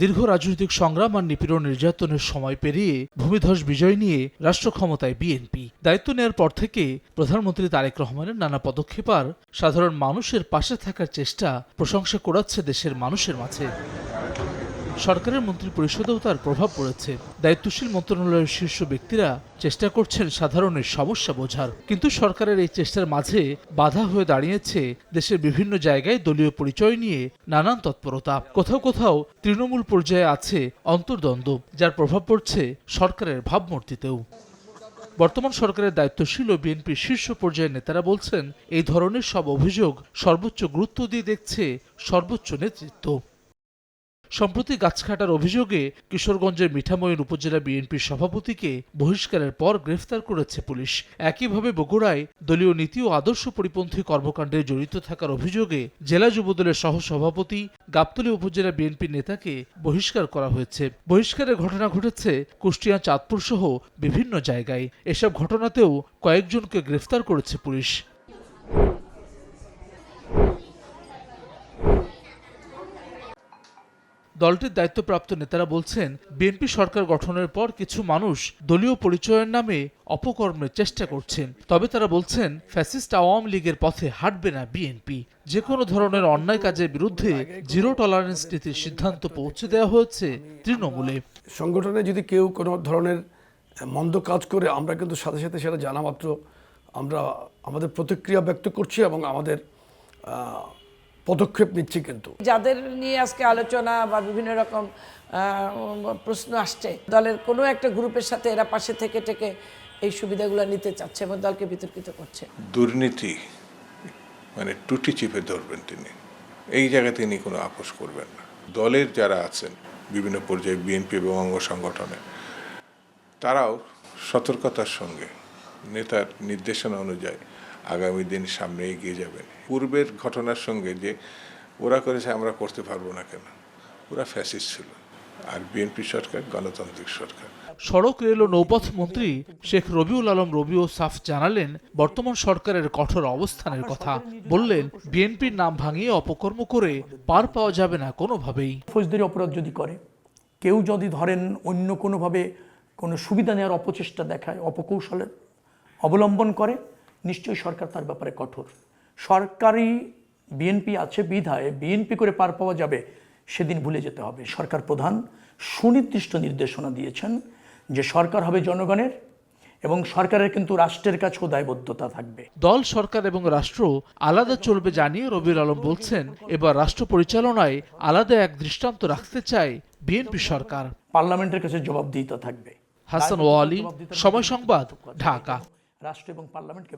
দীর্ঘ রাজনৈতিক সংগ্রাম আর নিপীড়ন নির্যাতনের সময় পেরিয়ে ভূমিধস বিজয় নিয়ে রাষ্ট্র ক্ষমতায় বিএনপি দায়িত্ব নেওয়ার পর থেকে প্রধানমন্ত্রী তারেক রহমানের নানা পদক্ষেপ আর সাধারণ মানুষের পাশে থাকার চেষ্টা প্রশংসা কুড়াচ্ছে দেশের মানুষের মাঝে। সরকারের মন্ত্রী পরিষদেও তার প্রভাব পড়েছে। দায়িত্বশীল মন্ত্রণালয়ের শীর্ষ ব্যক্তিরা চেষ্টা করছেন সাধারণের সমস্যা বোঝার, কিন্তু সরকারের এই চেষ্টার মাঝে বাধা হয়ে দাঁড়িয়েছে দেশের বিভিন্ন জায়গায় দলীয় পরিচয় নিয়ে নানান তৎপরতা। কোথাও কোথাও তৃণমূল পর্যায়ে আছে অন্তর্দ্বন্দ্ব, যার প্রভাব পড়ছে সরকারের ভাবমূর্তিতেও। বর্তমান সরকারের দায়িত্বশীল ও বিএনপির শীর্ষ পর্যায়ের নেতারা বলছেন, এই ধরনের সব অভিযোগ সর্বোচ্চ গুরুত্ব দিয়ে দেখছে সর্বোচ্চ নেতৃত্ব। সম্প্রতি গাছকাটার অভিযোগে কিশোরগঞ্জের মিঠামইন উপজেলা বিএনপির সভাপতিকে বহিষ্কারের পর গ্রেফতার করেছে পুলিশ। একইভাবে বগুড়ায় দলীয় নীতি ও আদর্শ পরিপন্থী কর্মকাণ্ডে জড়িত থাকার অভিযোগে জেলা যুবদলের সহসভাপতি গাবতলী উপজেলা বিএনপির নেতাকে বহিষ্কার করা হয়েছে। বহিষ্কারের ঘটনা ঘটেছে কুষ্টিয়া, চাঁদপুর সহ বিভিন্ন জায়গায়। এসব ঘটনাতেও কয়েকজনকে গ্রেফতার করেছে পুলিশ। দলটির দায়িত্বপ্রাপ্ত নেতারা বলছেন, বিএনপি সরকার গঠনের পর কিছু মানুষ দলীয় পরিচয়ের নামে অপকর্মের চেষ্টা করছেন। তবে তারা বলছেন, ফ্যাসিস্ট আওয়ামী লীগের পথে হাঁটবে না বিএনপি। যে কোনো ধরনের অন্যায় কাজের বিরুদ্ধে জিরো টলারেন্স নীতির সিদ্ধান্ত পৌঁছে দেওয়া হয়েছে তৃণমূলে। সংগঠনে যদি কেউ কোনো ধরনের মন্দ কাজ করে, আমরা কিন্তু সাথে সাথে সেটা জানা মাত্র আমরা আমাদের প্রতিক্রিয়া ব্যক্ত করছি এবং আমাদের পদক্ষেপ নিচ্ছি। কিন্তু যাদের নিয়ে আজকে আলোচনা বা বিভিন্ন রকম প্রশ্ন আসছে, দলের কোনো একটা গ্রুপের সাথে এরা পাশে থেকে এই সুবিধাগুলো নিতে চাচ্ছে এবং দলকে বিতর্কিত করছে। দুর্নীতি মানে টুটি চিপে ধরবেন তিনি, এই জায়গায় তিনি কোনো আপোষ করবেন না। দলের যারা আছেন বিভিন্ন পর্যায়ে বিএনপি এবং অঙ্গ সংগঠনে, তারাও সতর্কতার সঙ্গে নেতার নির্দেশনা অনুযায়ী আগামী দিন সামনে এগিয়ে যাবেন। পূর্বের ঘটনার সঙ্গে যে ওরা করেছে আমরা করতে পারবো না কেন, ওরা ফ্যাসিস্ট ছিল, আর বিএনপি সরকার গণতান্ত্রিক সরকার। সড়ক, রেল ও নৌপথ মন্ত্রী শেখ রবিউল আলম রবিও সাফ জানালেন বর্তমান সরকারের কঠোর অবস্থানের কথা। বললেন, বিএনপির নাম ভাঙিয়ে অপকর্ম করে পার পাওয়া যাবে না কোনোভাবেই। ফৌজদারি অপরাধ যদি করে, কেউ যদি ধরেন অন্য কোনোভাবে কোনো সুবিধা নেওয়ার অপচেষ্টা দেখায়, অপকৌশলের অবলম্বন করে, নিশ্চয়ই সরকার তার ব্যাপারে কঠোর। সরকারি বিএনপি আছে বিধায় বিএনপি করে পার পাওয়া যাবে সেদিন ভুলে যেতে হবে। সরকার প্রধান সুনির্দিষ্ট নির্দেশনা দিয়েছেন যে সরকার হবে জনগণের এবং সরকারের কিন্তু রাষ্ট্রের কাছেও দায়বদ্ধতা থাকবে। দল, সরকার এবং রাষ্ট্র আলাদা চলবে জানিয়ে রবিউল আলম বলছেন, এবার রাষ্ট্র পরিচালনায় আলাদা এক দৃষ্টান্ত রাখতে চায় বিএনপি সরকার। পার্লামেন্টের কাছে জবাবদিহিতা থাকবে। হাসান ওয়ালি, সময় সংবাদ, ঢাকা। রাষ্ট্র এবং পার্লামেন্টকে